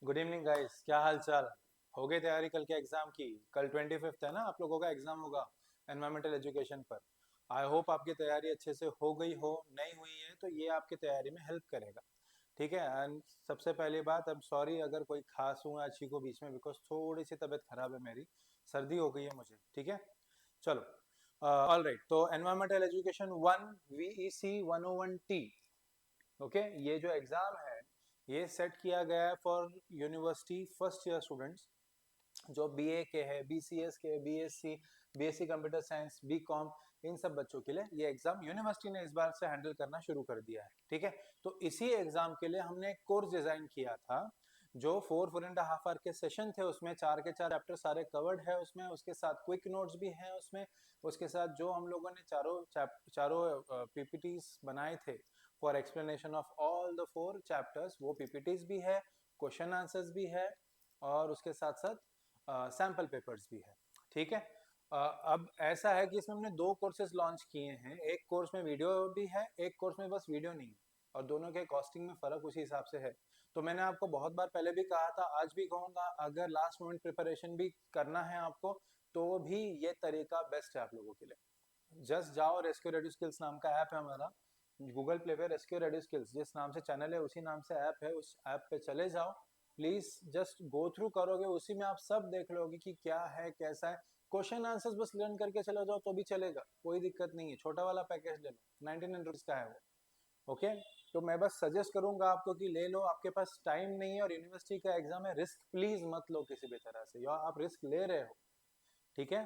Good evening guys, क्या हाल चाल। हो गई तैयारी कल के एग्जाम की? कल 25th है ना, आप लोगों का एग्जाम होगा एनवायरमेंटल एजुकेशन पर। आई होप आपकी तैयारी अच्छे से हो गई हो। नहीं हुई है तो ये आपकी तैयारी में हेल्प करेगा। ठीक है। एंड सबसे पहली बात, अब सॉरी अगर कोई खांसूं या छींको बीच में, बिकॉज थोड़ी सी तबीयत खराब है मेरी। सर्दी हो गई है मुझे। ठीक है, चलो। ऑल राइट, तो environmental education 1 VEC 101T। Okay, ये जो एग्जाम है ये सेट किया गया है for university first year students, जो बीए के हैं, बीसीएस के, BSc, BSc computer science, BCom, इन सब बच्चों के लिए ये एग्जाम यूनिवर्सिटी ने इस बार से हैंडल करना शुरू कर दिया है। ठीक है, तो इसी एग्जाम के लिए हमने एक कोर्स डिजाइन किया था, जो 4.5 आवर के सेशन थे। उसमें 4 के 4 चैप्टर सारे कवर्ड है उसमें, उसके साथ क्विक नोट्स भी हैं उसमें। उसके साथ जो हम लोगों ने चारों पीपीटीज बनाए थे for explanation of all the 4 chapters, वो पीपीटीज भी है, क्वेश्चन आंसर्स भी है, और उसके साथ साथ सैम्पल पेपर्स भी है। ठीक है। अब ऐसा है कि इसमें हमने 2 कोर्सेज लॉन्च किए हैं। एक कोर्स में वीडियो भी है, एक कोर्स में बस वीडियो नहीं है, और दोनों के कॉस्टिंग में फर्क उसी हिसाब से है। तो मैंने आपको बहुत बार पहले भी कहा था, आज भी कहूंगा, अगर लास्ट मोमेंट प्रिपरेशन भी करना है आपको, तो भी ये तरीका बेस्ट है आप लोगों के लिए। जस्ट जाओ, रेस्क्यू रेडियो स्किल्स नाम का ऐप है हमारा गूगल प्ले पे। रेस्क्यू रेडियो स्किल्स जिस नाम से चैनल है उसी नाम से ऐप है, उस ऐप पे चले जाओ। प्लीज जस्ट गो थ्रू करोगे, उसी में आप सब देख लोगे कि क्या है कैसा है। क्वेश्चन आंसर्स बस लर्न करके चले जाओ तो भी चलेगा, कोई दिक्कत नहीं है। छोटा वाला पैकेज ले लो, 99 रुपीज का है वो। ओके, तो मैं बस सजेस्ट करूंगा आपको कि ले लो। आपके पास टाइम नहीं है और यूनिवर्सिटी का एग्जाम है, रिस्क प्लीज मत लो किसी भी तरह से, या आप रिस्क ले रहे हो। ठीक है,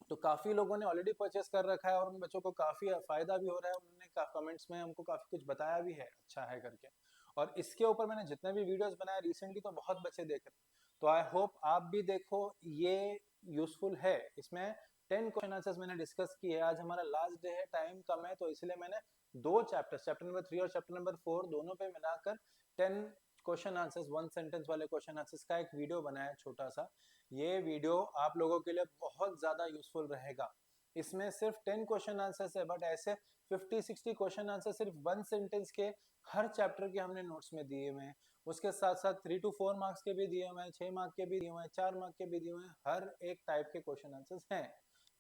तो काफी लोगों ने ऑलरेडी परचेस कर रखा है और उन बच्चों को काफी फायदा भी हो रहा है। उन्होंने कमेंट्स में हमको काफी कुछ बताया भी है, अच्छा है करके। और इसके ऊपर मैंने जितने भी वीडियोस बनाए रिसेंटली, तो बहुत बच्चे देख रहे हैं। तो आई होप आप भी देखो, ये यूजफुल है। इसमें 10 क्वेश्चन आंसर्स मैंने डिस्कस किए। आज हमारा लास्ट डे है, टाइम कम है, तो इसलिए मैंने 2 चैप्टर, चैप्टर नंबर 3 और चैप्टर नंबर 4, दोनों पे मिलाकर 10 क्वेश्चन आंसर्स, 1 सेंटेंस वाले क्वेश्चन आंसर्स का एक वीडियो बनाया छोटा सा। ये वीडियो आप लोगों के लिए बहुत ज्यादा यूजफुल रहेगा। इसमें सिर्फ 10 क्वेश्चन आंसर्स है, बट ऐसे 50-60 क्वेश्चन आंसर सिर्फ 1 सेंटेंस के, हर चैप्टर के हमने नोट्स में दिए हुए हैं। उसके साथ साथ 3 to 4 मार्क्स के भी दिए हुए हैं, 6 मार्क के भी दिए हुए हैं, 4 मार्क के भी दिए हुए हैं। हर एक टाइप के क्वेश्चन आंसर्स हैं,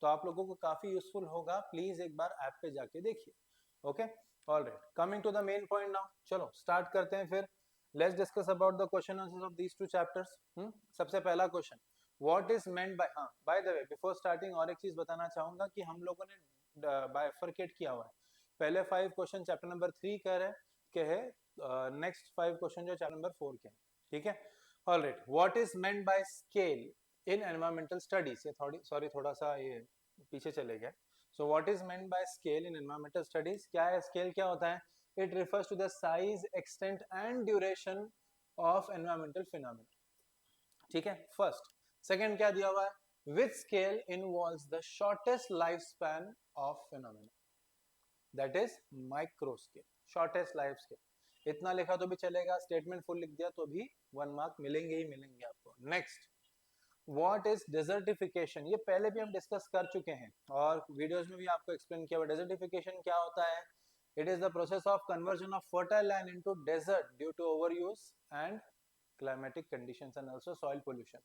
तो आप लोगों को काफी यूजफुल होगा। प्लीज एक बार ऐप पे जाके देखिए। Okay, all right, coming to the main point now. चलो स्टार्ट करते हैं फिर। Let's discuss about the question answers of these 2 chapters. सबसे पहला question, what is meant by, हाँ by the way before starting और एक चीज बताना चाहूंगा कि हम लोगों ने बाइफरकेट किया हुआ है। पहले 5 क्वेश्चन चैप्टर नंबर 3 के है, नेक्स्ट 5 क्वेश्चन जो चैप्टर नंबर 4 के हैं। ठीक है, alright. What is meant by scale in environmental studies, ये थोड़ी सॉरी थोड़ा सा ये पीछे चले गए। So what is meant by scale in environmental studies, क्या है स्केल, क्या होता है? It refers to the size, extent and duration of environmental phenomena. ठीक है, फर्स्ट। सेकंड क्या दिया हुआ है? Which scale involves the shortest life span of phenomena, that is micro scale, shortest life scale. इतना लिखा तो भी चलेगा, स्टेटमेंट फुल लिख दिया तो भी 1 मार्क मिलेंगे ही मिलेंगे आपको। नेक्स्ट, व्हाट इज डेजर्टिफिकेशन, ये पहले भी हम डिस्कस कर चुके हैं और वीडियोस में भी आपको एक्सप्लेन किया हुआ। डेजर्टिफिकेशन क्या होता है? It is the process of conversion of fertile land into desert due to overuse and climatic conditions and also soil pollution.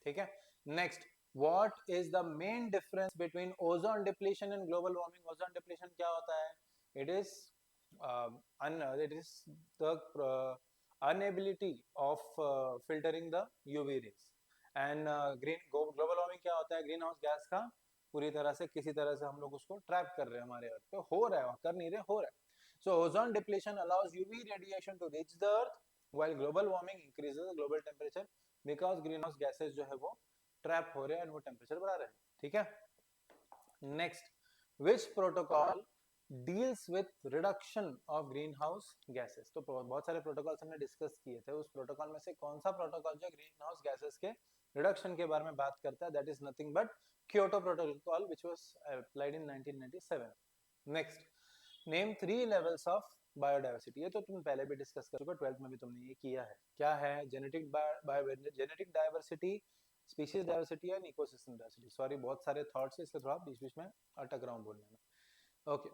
ठीक है, next, what is the main difference between ozone depletion and global warming? ozone depletion क्या होता है? it is it is the inability of filtering the UV rays and green global warming क्या होता है? Green house gas का पूरी तरह से किसी तरह से हम लोग उसको ट्रैप कर रहे हैं, हमारे अर्थ पे हो रहा है, कर नहीं रहे, हो रहा है। so ozone depletion allows UV radiation to reach the earth while global warming increases the global temperature because greenhouse gases जो है वो ट्रैप हो रहे हैं और वो टेम्परेचर बढ़ा रहे हैं। ठीक है, next, which protocol deals with reduction of green house gases? तो बहुत सारे प्रोटोकॉल्स हमने डिस्कस किए थे, उस प्रोटोकॉल में से कौन सा प्रोटोकॉल जो ग्रीन हाउस गैसेस के रिडक्शन के बारे में बात करता है? That is nothing but Kyoto protocol which was applied in 1997। Next, name 3 levels of biodiversity, ये तो तुम पहले भी डिस्कस कर चुके हो, 12th में भी तुमने ये किया है। क्या है? Genetic diversity, species diversity and ecosystem diversity. Sorry बहुत सारे थॉट्स है, इसलिए थोड़ा बीच बीच में अटक रहा हूँ बोलने में। Okay,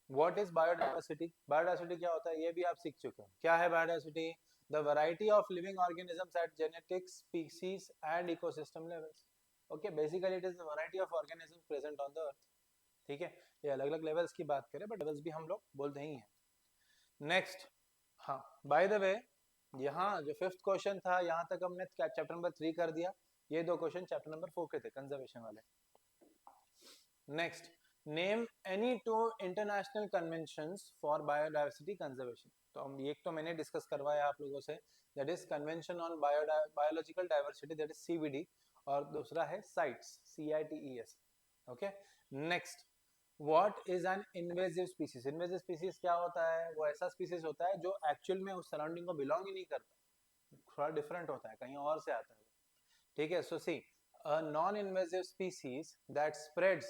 what is biodiversity? Biodiversity क्या होता है ये भी आप सीख चुके हो। क्या है biodiversity? the variety of living organisms at genetic, species and ecosystem levels. Okay, basically it is the variety of organisms present on the earth. ठीक है, ये अलग अलग लेवल्स की बात करें बट लेवल्स भी हम लोग बोलते ही हैं. नेक्स्ट, हाँ बाय द वे यहाँ जो फिफ्थ क्वेश्चन था यहाँ तक हमने चैप्टर नंबर 3 कर दिया. ये दो क्वेश्चन चैप्टर नंबर 4 के थे कंजर्वेशन वाले. Next, name any two international conventions for biodiversity conservation. तो हम एक तो मैंने डिस्कस करवाया आप लोगों से, that is convention on biological diversity, that is CBD, और दूसरा है sites, CITES. Okay, next, what is an invasive species. Invasive species क्या होता है? वो ऐसा स्पीसीज होता है जो एक्चुअल में उस सराउंडिंग को बिलोंग ही नहीं करता, थोड़ा डिफरेंट होता है, कहीं और से आता है. ठीक है, सो सी, a non-invasive species that spreads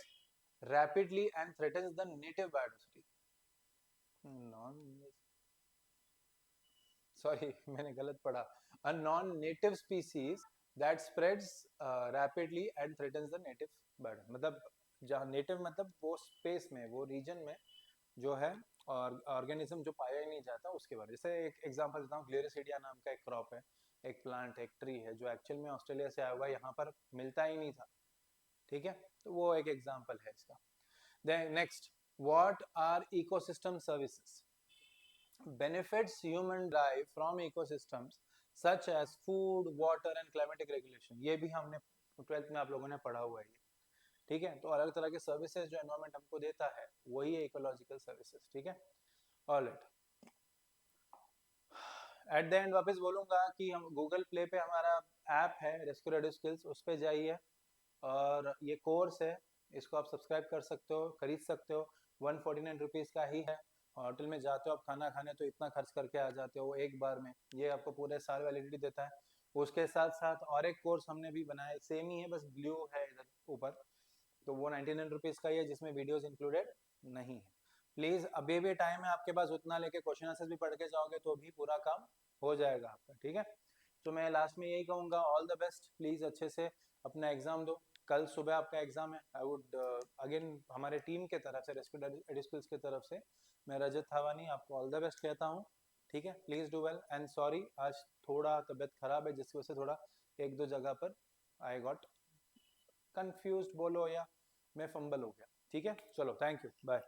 rapidly and threatens the native biodiversity. Sorry, मैंने गलत पढ़ा. A non-native species that spreads rapidly and threatens the native biodiversity. मतलब जहाँ नेटिव मतलब वो स्पेस में, वो रीजन में जो है और ऑर्गेनिज्म जो पाया ही नहीं जाता उसके बारे में. जैसे एक एग्जांपल देता हूँ, ग्लेरिसिडिया नाम का एक क्रॉप है, एक प्लांट, एक ट्री है जो एक्चुअल में ऑस्ट्रेलिया से आया हुआ, यहाँ पर मिलता ही नहीं था. ठीक है, तो वो एक एग्जांपल है इसका. Then next, what are ecosystem services. Benefits human drive from ecosystems such as food, water and climatic regulation. ये भी हमने 12th में आप लोगों ने पढ़ा हुआ है. ठीक है, तो अलग तरह के सर्विसेज जो एनवायरनमेंट हमको देता है वही है इकोलॉजिकल सर्विसेज. ठीक है, ऑलराइट. एट द एंड वापस बोलूंगा कि हम गूगल प्ले पे हमारा ऐप है रेस्क्यू रेडियो स्किल्स, उस पे जाइए और ये कोर्स है, इसको आप सब्सक्राइब कर सकते हो, खरीद सकते हो. 149 रुपीज़ का ही है. होटल में जाते हो आप खाना खाने तो इतना खर्च करके आ जाते हो एक बार में, ये आपको पूरे साल वैलिडिटी देता है. उसके साथ साथ और एक कोर्स हमने भी बनाया, सेम ही है बस ब्लू है इधर ऊपर, तो वो 99 रुपीज़ का ही है जिसमें वीडियोस इंक्लूडेड नहीं है. प्लीज़ अभी भी टाइम है आपके पास, उतना लेके क्वेश्चन आंसर भी पढ़ के जाओगे तो भी पूरा काम हो जाएगा आपका. ठीक है, तो मैं लास्ट में यही कहूँगा, ऑल द बेस्ट. प्लीज़ अच्छे से अपना एग्जाम दो, कल सुबह आपका एग्जाम है. आई वुड अगेन हमारे टीम के तरफ से, रेस्क्यू रेडियो स्किल्स की तरफ से, मैं रजत थावानी आपको ऑल द बेस्ट कहता हूँ. ठीक है, please do well and sorry आज थोड़ा तबीयत खराब है जिसकी वजह से थोड़ा एक दो जगह पर आई गॉट कंफ्यूज्ड बोलो या मैं फंबल हो गया. ठीक है, चलो थैंक यू, बाय.